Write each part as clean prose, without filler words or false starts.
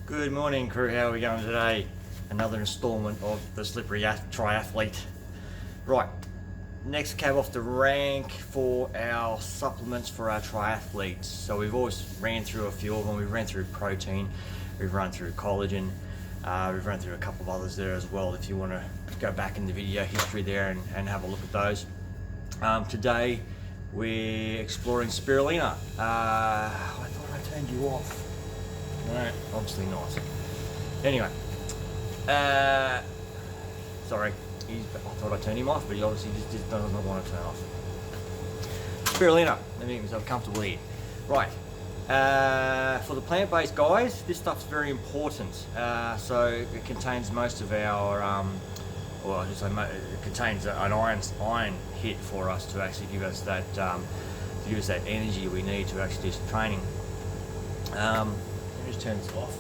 Good morning, crew. How are we going today? Another instalment of the Slippery Triathlete. Right, next cab off the rank for our supplements for our triathletes. So we've always ran through a few of them. We've ran through protein, we've run through collagen, we've run through a couple of others there as well. If you want to go back in the video history there and have a look at those. Today we're exploring Spirulina. I thought I turned you off. No, obviously not. Anyway, sorry, I thought I turned him off, but he obviously just does not want to turn off. Spirulina, let me make myself comfortable here. Right, for the plant-based guys, this stuff's very important. So it contains most of our, well, I just say it contains an iron hit for us to actually give us that, energy we need to actually do some training. Just turn this off.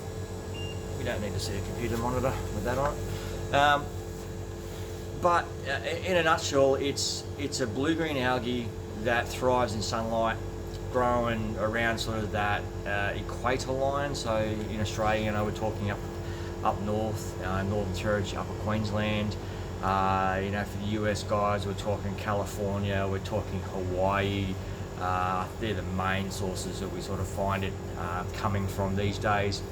We don't need to see a computer monitor with that on it. But in a nutshell, it's a blue-green algae that thrives in sunlight, growing around sort of that equator line. So in Australia, we're talking up north, Northern Territory, Upper Queensland. For the US guys, we're talking California, we're talking Hawaii. They're the main sources that we sort of find it coming from these days.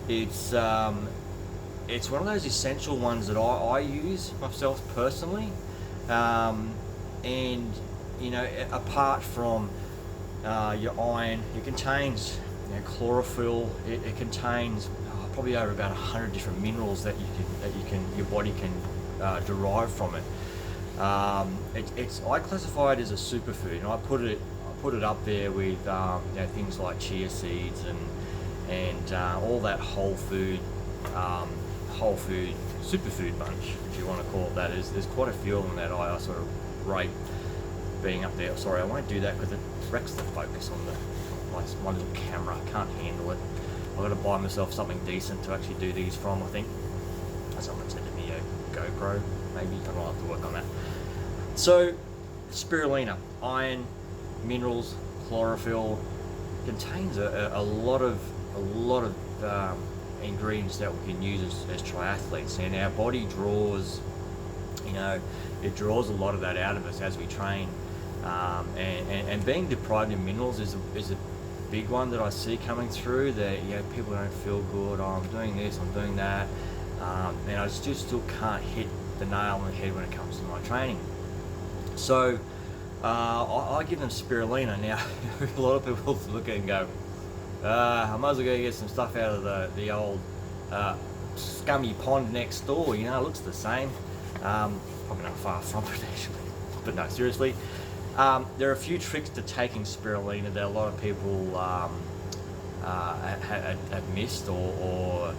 It's one of those essential ones that I use myself personally, and apart from your iron, it contains chlorophyll. It contains probably over about 100 different minerals that your body can derive from it. I classify it as a superfood, and I put it up there with things like chia seeds and all that whole food superfood bunch, if you want to call it that. There's quite a few of them that I sort of rate being up there. Sorry, I won't do that because it wrecks the focus on my little camera. I can't handle it. I've got to buy myself something decent to actually do these from, I think. Someone said to me a GoPro, maybe. I'll have to work on that. So, spirulina, iron, minerals, chlorophyll, contains a lot of ingredients that we can use as triathletes, and our body draws, it draws a lot of that out of us as we train, and being deprived in minerals is a big one that I see coming through. That people don't feel good. Oh, I'm doing this, I'm doing that, and I just still can't hit the nail on the head when it comes to my training. So I give them spirulina. Now a lot of people look at it and go, I might as well go get some stuff out of the old scummy pond next door. It looks the same. Probably not far from it actually, but no, seriously. There are a few tricks to taking spirulina that a lot of people have missed or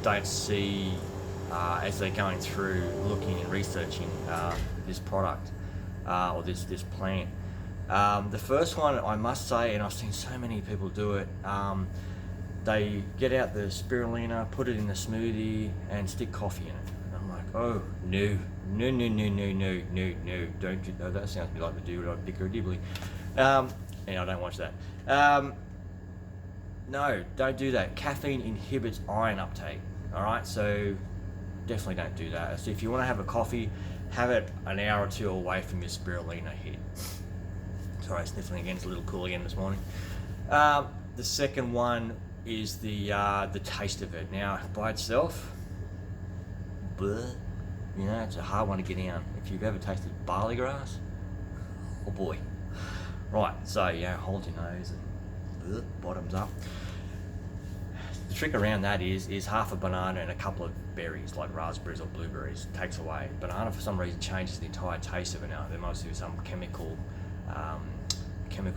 don't see as they're going through looking and researching this product or this plant. The first one, I must say, and I've seen so many people do it, they get out the spirulina, put it in the smoothie and stick coffee in it. And I'm like, oh, no, don't do that. That sounds a bit like the dude I Dicker Dibbly. And I don't watch that. No, don't do that. Caffeine inhibits iron uptake. Alright, so definitely don't do that. So if you want to have a coffee, have it an hour or two away from your spirulina hit. Sorry, sniffling again. It's a little cool again this morning. The second one is the taste of it. Now, by itself, bleh, it's a hard one to get down. If you've ever tasted barley grass, oh boy. Right, so hold your nose and bleh, bottoms up. The trick around that is half a banana and a couple of berries, like raspberries or blueberries, takes away. Banana, for some reason, changes the entire taste of it now. There must be some chemical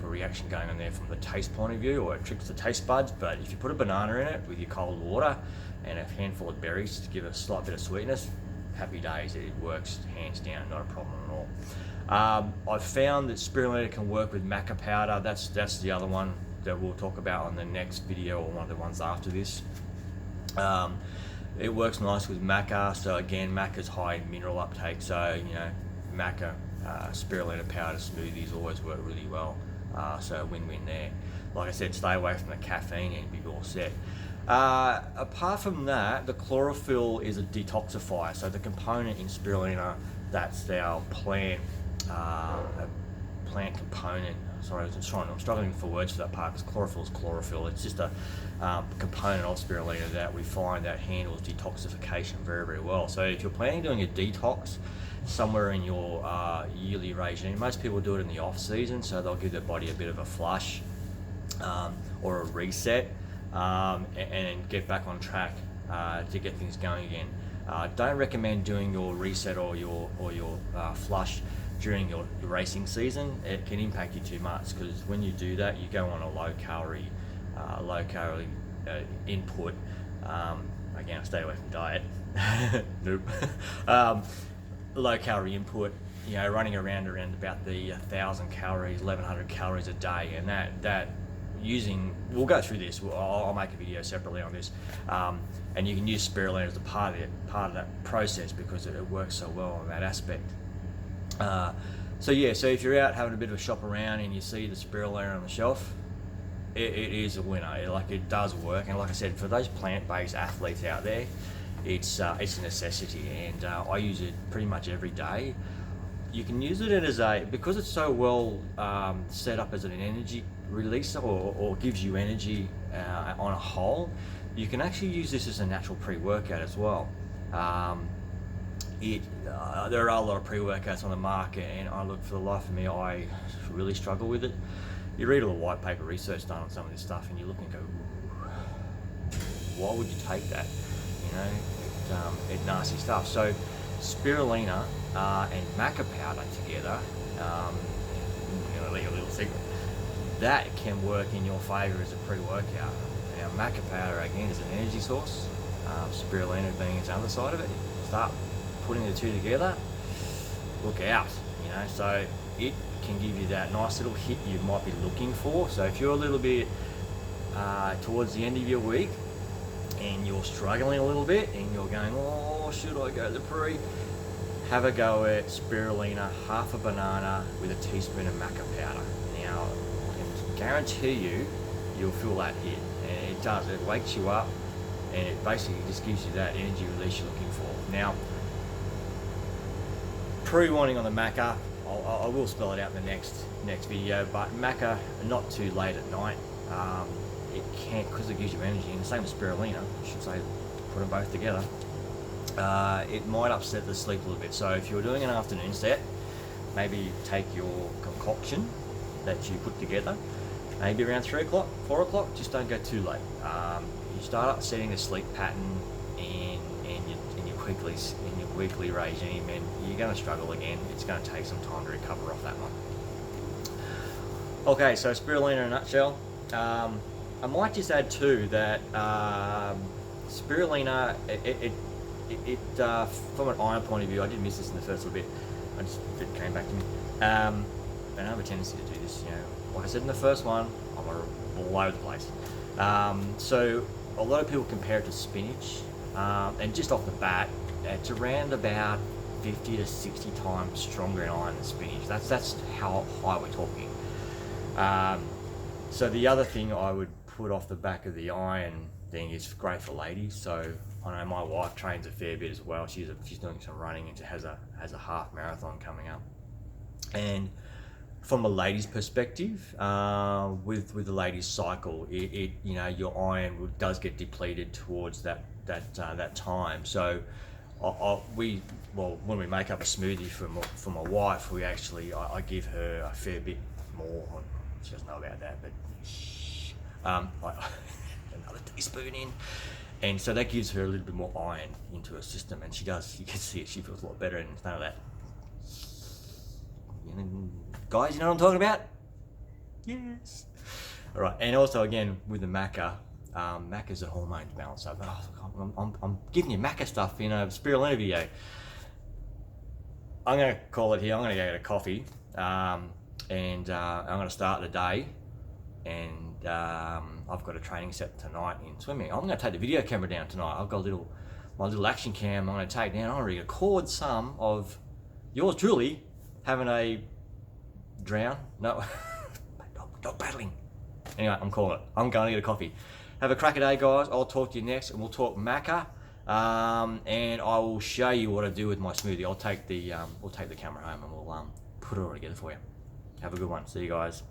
reaction going on there from the taste point of view, or it tricks the taste buds. But if you put a banana in it with your cold water and a handful of berries to give it a slight bit of sweetness, happy days. It works hands down, not a problem at all. I've found that spirulina can work with Maca powder. That's the other one that we'll talk about on the next video, or one of the ones after this. It works nice with Maca. So again, Maca's high in mineral uptake, so Maca spirulina powder smoothies always work really well. So win-win there. like I said, stay away from the caffeine and you'll be all set. Apart from that, the chlorophyll is a detoxifier. So the component in spirulina, that's our plant component. Sorry, I'm struggling for words for that part because chlorophyll is chlorophyll. It's just a component of spirulina that we find that handles detoxification very, very well. So if you're planning on doing a detox somewhere in your yearly regime, most people do it in the off season, so they'll give their body a bit of a flush or a reset and get back on track to get things going again. Don't recommend doing your reset or your flush during your racing season. It can impact you too much because when you do that, you go on a low calorie input. Again, I stay away from diet. Nope. Low calorie input. You know, running around about the 1,000 calories, 1,100 calories a day, and that using. We'll go through this. I'll make a video separately on this, and you can use spirulina as a part of that process because it works so well on that aspect. So if you're out having a bit of a shop around and you see the spirulina on the shelf, it is a winner. It does work, and like I said, for those plant-based athletes out there, it's a necessity, and I use it pretty much every day. You can use it because it's so well set up as an energy releaser or gives you energy on a whole. You can actually use this as a natural pre-workout as well. There are a lot of pre-workouts on the market, and for the life of me, I really struggle with it. You read all the white paper research done on some of this stuff, and you look and go, why would you take that? You know, it's nasty stuff. So spirulina and maca powder together, a little secret, that can work in your favour as a pre-workout. Now maca powder again is an energy source, spirulina being its other side of it. Start putting the two together, look out, so it can give you that nice little hit you might be looking for. So if you're a little bit towards the end of your week and you're struggling a little bit and you're going, oh, should I go to the pre? Have a go at spirulina, half a banana with a teaspoon of maca powder. Now, I can guarantee you'll feel that hit, and it does. It wakes you up, and it basically just gives you that energy release you're looking for. Now, pre-warning on the maca, I will spell it out in the next video, but maca, not too late at night. It can't, because it gives you energy, and the same with spirulina, I should say, put them both together. It might upset the sleep a little bit. So if you're doing an afternoon set, maybe take your concoction that you put together, maybe around 3 o'clock, 4 o'clock, just don't go too late. You start up setting the sleep pattern in your weekly regime, and you're going to struggle again. It's going to take some time to recover off that one. Okay, so spirulina in a nutshell. I might just add too that spirulina, it from an iron point of view, I did miss this in the first little bit. It came back to me. I have a tendency to do this, like I said in the first one, I'm all over the place. So a lot of people compare it to spinach, and just off the bat, it's around about 50 to 60 times stronger in iron than spinach. That's how high we're talking. So the other thing I would put off the back of the iron thing is great for ladies. So I know my wife trains a fair bit as well. She's doing some running and has a half marathon coming up. And from a lady's perspective, with the ladies' cycle, your iron does get depleted towards that time. So when we make up a smoothie for my wife, I give her a fair bit more. She doesn't know about that, but another teaspoon in, and so that gives her a little bit more iron into her system, and she does. You can see it. She feels a lot better, and none of that. Guys, you know what I'm talking about? Yes. All right, and also again with the maca, maca's a hormone balance. So I'm giving you maca stuff in a spirulina video. I'm going to call it here. I'm going to go get a coffee, and I'm going to start the day. And I've got a training set tonight in swimming. I'm going to take the video camera down tonight. I've got my little action cam I'm going to take down. I'm going to record some of yours truly having a drown. No, dog paddling. Anyway, I'm calling it. I'm going to get a coffee. Have a crack a day, guys. I'll talk to you next, and we'll talk Maca. And I will show you what I do with my smoothie. We'll take the camera home and we'll put it all together for you. Have a good one. See you guys.